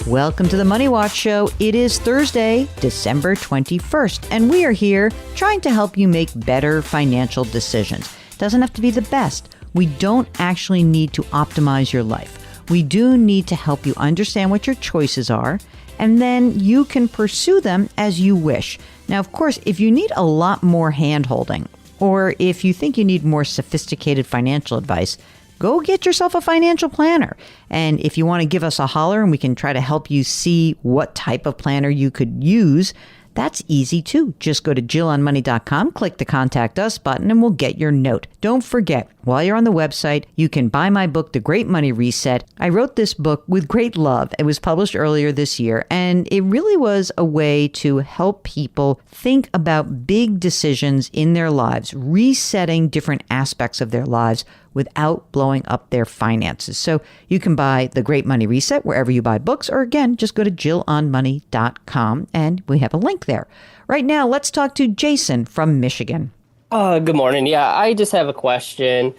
Welcome to the Money Watch Show. It is Thursday, December 21st, and we are here trying to help you make better financial decisions. Doesn't have to be the best. We don't actually need to optimize your life. We do need to help you understand what your choices are, and then you can pursue them as you wish. Now, of course, if you need a lot more hand-holding, or if you think you need more sophisticated financial advice, go get yourself a financial planner. And if you want to give us a holler and we can try to help you see what type of planner you could use, that's easy too. Just go to JillOnMoney.com, click the Contact Us button, and we'll get your note. Don't forget, while you're on the website, you can buy my book, The Great Money Reset. I wrote this book with great love. It was published earlier this year, and it really was a way to help people think about big decisions in their lives, resetting different aspects of their lives without blowing up their finances. So you can buy The Great Money Reset wherever you buy books, or again, just go to JillOnMoney.com and we have a link there. Right now, let's talk to Jason from Michigan. Good morning. Yeah, I just have a question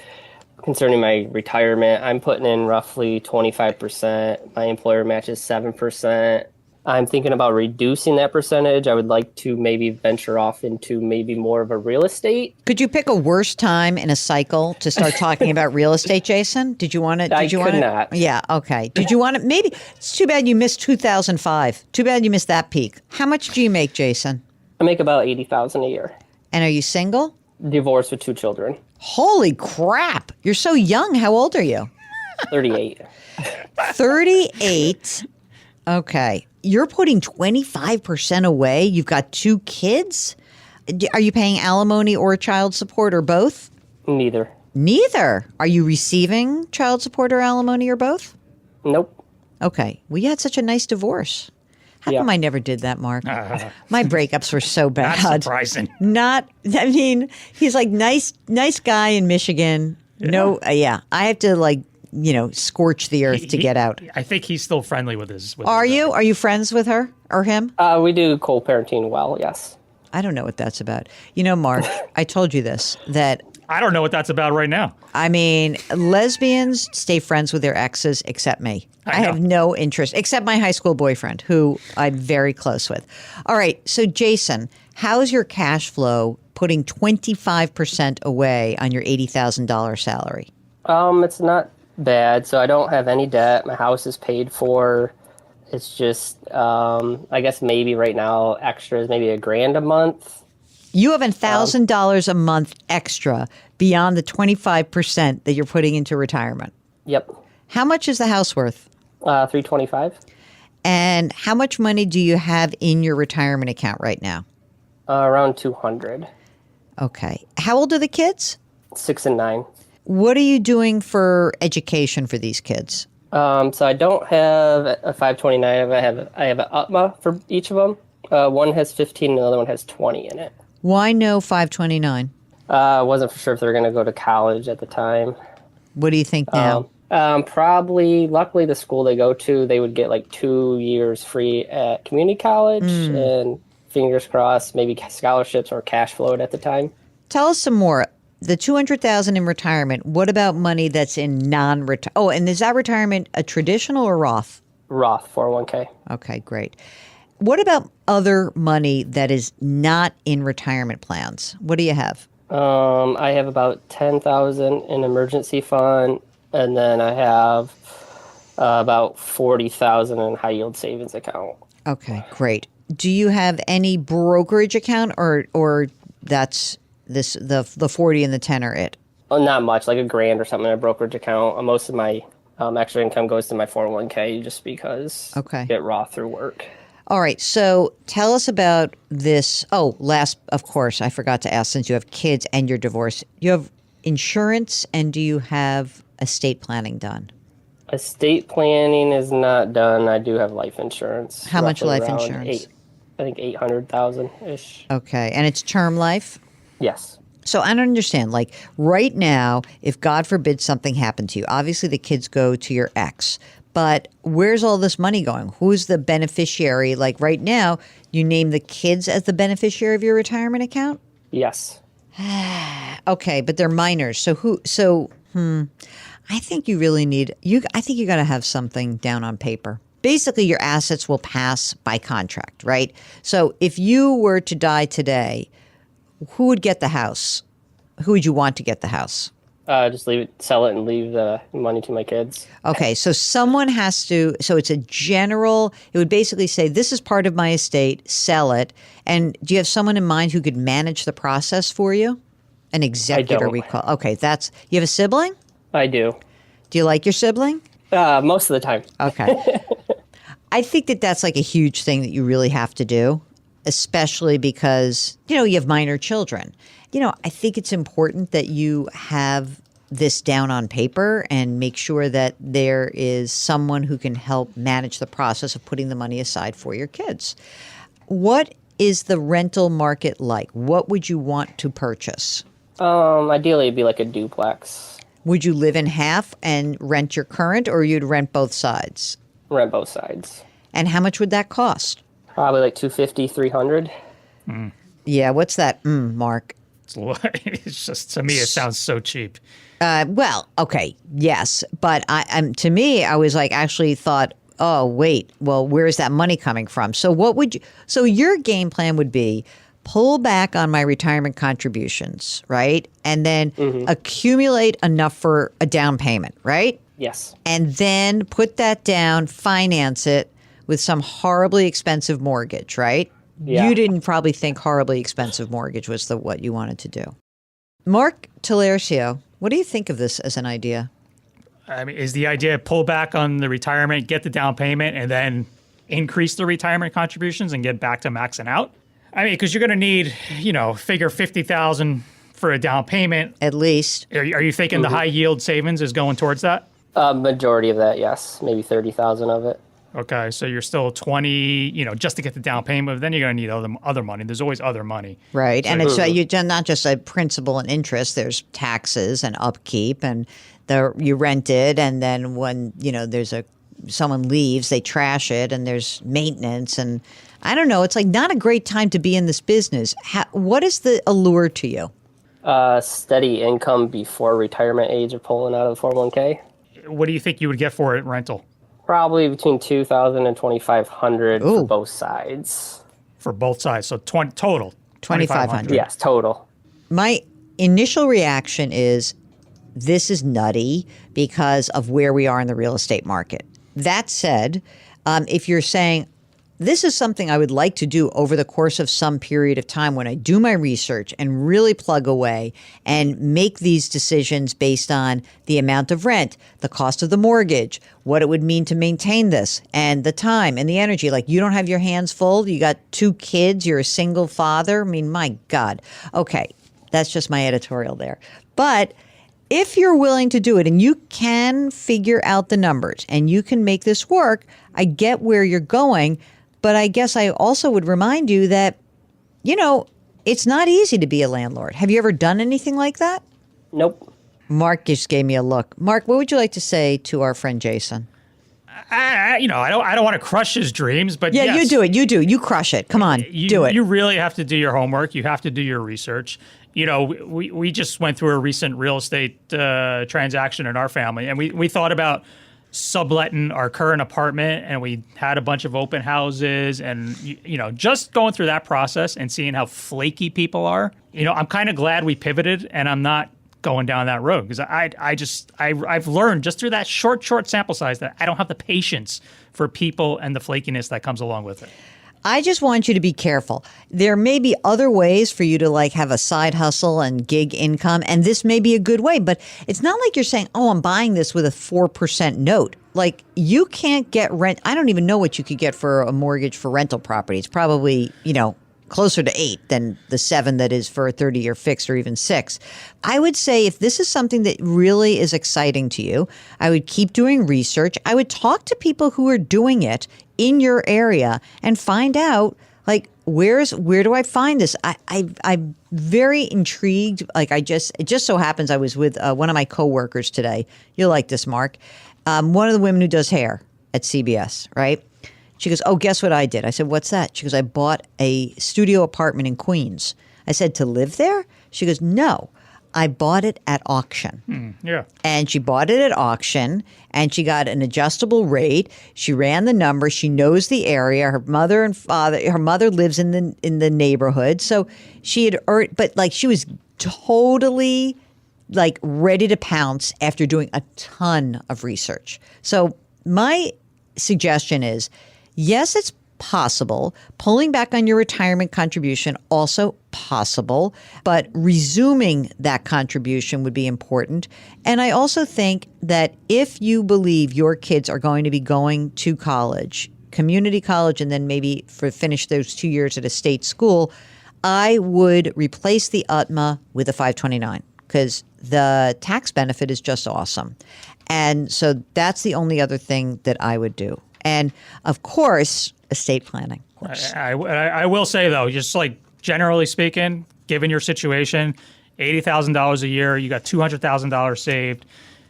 concerning my retirement. I'm putting in roughly 25%. My employer matches 7%. I'm thinking about reducing that percentage. I would like to maybe venture off into maybe more of a real estate. Could you pick a worse time in a cycle to start talking about real estate, Jason? Did you want to? I could not. Yeah, okay. Did you want to? Maybe it's too bad you missed 2005. Too bad you missed that peak. How much do you make, Jason? I make about $80,000 a year. And are you single? Divorced with 2 children. Holy crap! You're so young. How old are you? 38. 38. Okay. You're putting 25% away. You've got 2 kids. Are you paying alimony or child support or both? Neither. Neither. Are you receiving child support or alimony or both? Nope. Okay. Well, you had such a nice divorce. How come I never did that, Mark? My breakups were so bad. Not surprising. I mean, he's like nice guy in Michigan. Yeah. No, I have to scorch the earth to get out. I think he's still friendly with his. Are you? Are you friends with her or him? We do co-parenting well, yes. I don't know what that's about. Mark, I told you this, that I don't know what that's about right now. I mean, lesbians stay friends with their exes except me. I have no interest, except my high school boyfriend, who I'm very close with. All right. So, Jason, how is your cash flow putting 25% away on your $80,000 salary? It's not bad. So I don't have any debt. My house is paid for. It's just, I guess maybe right now extra is maybe $1,000 a month. You have $1,000 a month extra beyond the 25% that you're putting into retirement. Yep. How much is the house worth? $325. And how much money do you have in your retirement account right now? Around $200. Okay. How old are the kids? 6 and 9. What are you doing for education for these kids? So I don't have a 529. I have an UTMA for each of them. One has 15 and the other one has 20 in it. Why no 529? I wasn't for sure if they were going to go to college at the time. What do you think now? Probably, luckily the school they go to, they would get like 2 years free at community college and fingers crossed, maybe scholarships or cash float at the time. Tell us some more. The $200,000 in retirement, what about money that's in non-retirement? Oh, and is that retirement a traditional or Roth? Roth, 401k. Okay, great. What about other money that is not in retirement plans? What do you have? I have about $10,000 in emergency fund, and then I have about $40,000 in high yield savings account. Okay, great. Do you have any brokerage account, or that's the 40 and the 10 are it? Oh, not much, like $1,000 or something in a brokerage account. Most of my extra income goes to my 401k just because I get Roth through work. All right. So tell us about this. Oh, last, of course, I forgot to ask, since you have kids and you're divorced, you have insurance, and do you have estate planning done? Estate planning is not done. I do have life insurance. How much life insurance? I think 800,000-ish. Okay. And it's term life? Yes. So I don't understand. Like right now, if God forbid something happened to you, obviously the kids go to your ex. But where's all this money going? Who's the beneficiary? Like right now, you name the kids as the beneficiary of your retirement account? Yes. Okay, but they're minors. So I think you really need I think you got to have something down on paper. basically your assets will pass by contract, right? So if you were to die today, who would get the house? Who would you want to get the house? Just leave it, sell it, and leave the money to my kids. Okay, so someone has to, so it's a general, it would basically say, this is part of my estate, sell it. And do you have someone in mind who could manage the process for you? An executor, don't. we call. Okay, you have a sibling? I do. Do you like your sibling? Most of the time. Okay. I think that that's like a huge thing that you really have to do, especially because, you have minor children. I think it's important that you have this down on paper and make sure that there is someone who can help manage the process of putting the money aside for your kids. What is the rental market like? What would you want to purchase? Ideally, it'd be like a duplex. Would you live in half and rent your current, or you'd rent both sides? Rent both sides. And how much would that cost? Probably like $250, $300. Yeah, what's that, Mark? It's just, to me, it sounds so cheap. Well, okay, yes, but to me, I was like, actually thought, oh wait, well, where is that money coming from? So so your game plan would be pull back on my retirement contributions, right, and then accumulate enough for a down payment, right? Yes. And then put that down, finance it with some horribly expensive mortgage, right? Yeah. You didn't probably think horribly expensive mortgage was what you wanted to do. Mark Talercio, what do you think of this as an idea? I mean, is the idea pull back on the retirement, get the down payment, and then increase the retirement contributions and get back to maxing out? I mean, because you're going to need, figure $50,000 for a down payment. At least. Are you thinking the high yield savings is going towards that? Majority of that, yes. Maybe 30,000 of it. Okay, so you're still 20, just to get the down payment, but then you're going to need other money. There's always other money. Right. So, and it's you're not just a principal and interest. There's taxes and upkeep, and you rent it, and then when, someone leaves, they trash it, and there's maintenance, and I don't know. It's like not a great time to be in this business. What is the allure to you? Steady income before retirement age of pulling out of the 401k. What do you think you would get for it rental? Probably between $2,000 and $2,500 for both sides. For both sides, so total $2,500. Yes, total. My initial reaction is this is nutty because of where we are in the real estate market. That said, if you're saying this is something I would like to do over the course of some period of time when I do my research and really plug away and make these decisions based on the amount of rent, the cost of the mortgage, what it would mean to maintain this, and the time and the energy. Like, you don't have your hands full. You got 2 kids. You're a single father. I mean, my God. Okay, that's just my editorial there. But if you're willing to do it and you can figure out the numbers and you can make this work, I get where you're going. But I guess I also would remind you that, it's not easy to be a landlord. Have you ever done anything like that? Nope. Mark just gave me a look. Mark, what would you like to say to our friend Jason? I don't want to crush his dreams, but yeah, yes, you do it. You do. You crush it. Come on, do it. You really have to do your homework. You have to do your research. We just went through a recent real estate transaction in our family, and we thought about subletting our current apartment, and we had a bunch of open houses, and just going through that process and seeing how flaky people are. I'm kind of glad we pivoted, and I'm not going down that road because I've learned just through that short sample size that I don't have the patience for people and the flakiness that comes along with it. I just want you to be careful. There may be other ways for you to have a side hustle and gig income, and this may be a good way, but it's not like you're saying, oh, I'm buying this with a 4% note. Like, you can't get rent. I don't even know what you could get for a mortgage for rental property. It's probably, closer to 8 than the 7 that is for a 30-year fixed, or even 6. I would say if this is something that really is exciting to you, I would keep doing research. I would talk to people who are doing it in your area and find out, where do I find this? I'm very intrigued. It just so happens I was with one of my coworkers today. You'll like this, Mark. One of the women who does hair at CBS, right? She goes, oh, guess what I did? I said, what's that? She goes, I bought a studio apartment in Queens. I said, to live there? She goes, no. I bought it at auction. Yeah. And she bought it at auction, and she got an adjustable rate. She ran the numbers. She knows the area. Her mother lives in the neighborhood. So she had earned, but like she was totally like ready to pounce after doing a ton of research. So my suggestion is, yes, it's possible. Pulling back on your retirement contribution, also possible, but resuming that contribution would be important. And I also think that if you believe your kids are going to be going to college, community college, and then maybe finish those 2 years at a state school, I would replace the UTMA with a 529 because the tax benefit is just awesome. And so that's the only other thing that I would do. And of course, estate planning. Of course. I will say, though, just like generally speaking, given your situation, $80,000 a year, you got $200,000 saved,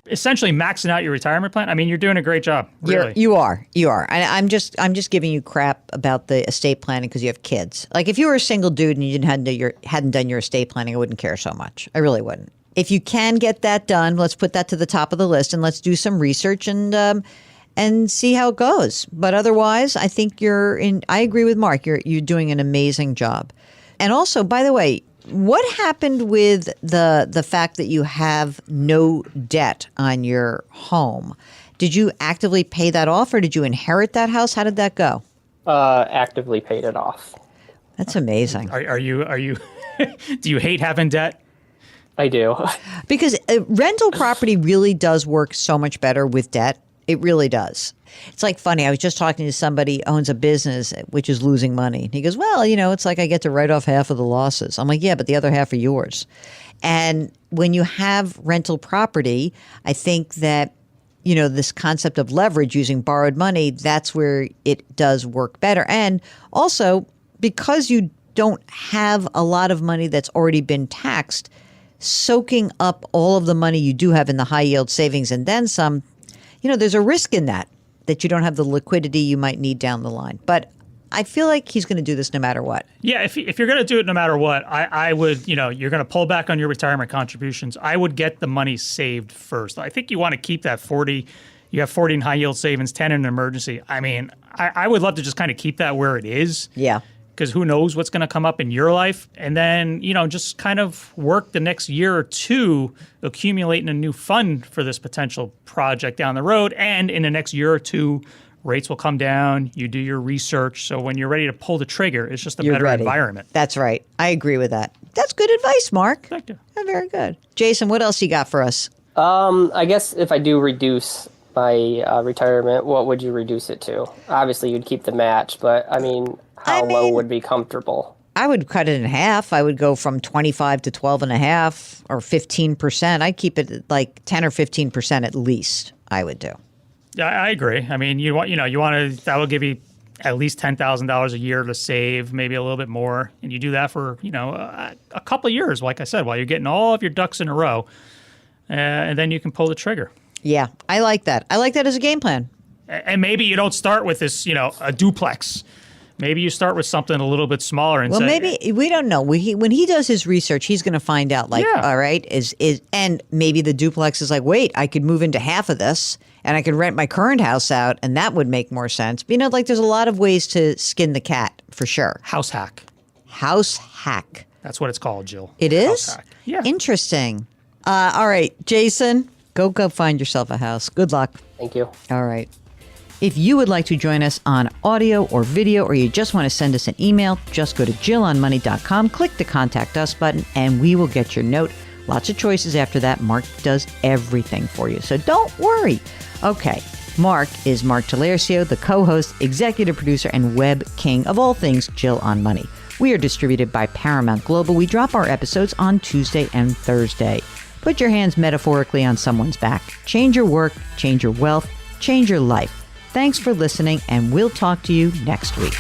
essentially maxing out your retirement plan. I mean, you're doing a great job. Really. You are. And I'm just giving you crap about the estate planning because you have kids. Like if you were a single dude and you hadn't done your estate planning, I wouldn't care so much. I really wouldn't. If you can get that done, let's put that to the top of the list and let's do some research and see how it goes. But otherwise, I think I agree with Mark. You're doing an amazing job. And also, by the way, what happened with the fact that you have no debt on your home? Did you actively pay that off or did you inherit that house? How did that go? Actively paid it off. That's amazing. Are you do you hate having debt? I do. Because rental property really does work so much better with debt. It really does. It's like funny. I was just talking to somebody who owns a business which is losing money. And he goes, well, it's like I get to write off half of the losses. I'm like, yeah, but the other half are yours. And when you have rental property, I think that, this concept of leverage using borrowed money, that's where it does work better. And also, because you don't have a lot of money that's already been taxed, soaking up all of the money you do have in the high yield savings and then some, there's a risk in that you don't have the liquidity you might need down the line. But I feel like he's going to do this no matter what. Yeah, if you're going to do it no matter what, I would, you're going to pull back on your retirement contributions. I would get the money saved first. I think you want to keep that 40. You have 40 in high yield savings, 10 in an emergency. I mean, I would love to just kind of keep that where it is. Yeah. Because who knows what's going to come up in your life. And then, just kind of work the next year or two accumulating a new fund for this potential project down the road. And in the next year or two, rates will come down. You do your research. So when you're ready to pull the trigger, it's just a better environment. That's right. I agree with that. That's good advice, Mark. Thank you. Very good. Jason, what else you got for us? I guess if I do reduce my retirement, what would you reduce it to? Obviously, you'd keep the match, but I mean, how low would be comfortable? I would cut it in half. I would go from 25 to 12.5 or 15%. I'd keep it like 10 or 15% at least. I would do. Yeah, I agree. I mean, that will give you at least $10,000 a year to save, maybe a little bit more, and you do that for a couple of years, like I said, while you're getting all of your ducks in a row, and then you can pull the trigger. Yeah, I like that. I like that as a game plan. And maybe you don't start with this, a duplex. Maybe you start with something a little bit smaller and maybe we don't know. When he does his research, he's going to find out. All right, and maybe the duplex is like, wait, I could move into half of this, and I could rent my current house out, and that would make more sense. But, there's a lot of ways to skin the cat for sure. House hack. House hack. That's what it's called, Jill. It is? House hack. Yeah. Interesting. All right, Jason, go find yourself a house. Good luck. Thank you. All right. If you would like to join us on audio or video, or you just want to send us an email, just go to jillonmoney.com, click the Contact Us button, and we will get your note. Lots of choices after that. Mark does everything for you, so don't worry. Okay, Mark is Mark Talercio, the co-host, executive producer, and web king of all things Jill on Money. We are distributed by Paramount Global. We drop our episodes on Tuesday and Thursday. Put your hands metaphorically on someone's back. Change your work, change your wealth, change your life. Thanks for listening, and we'll talk to you next week.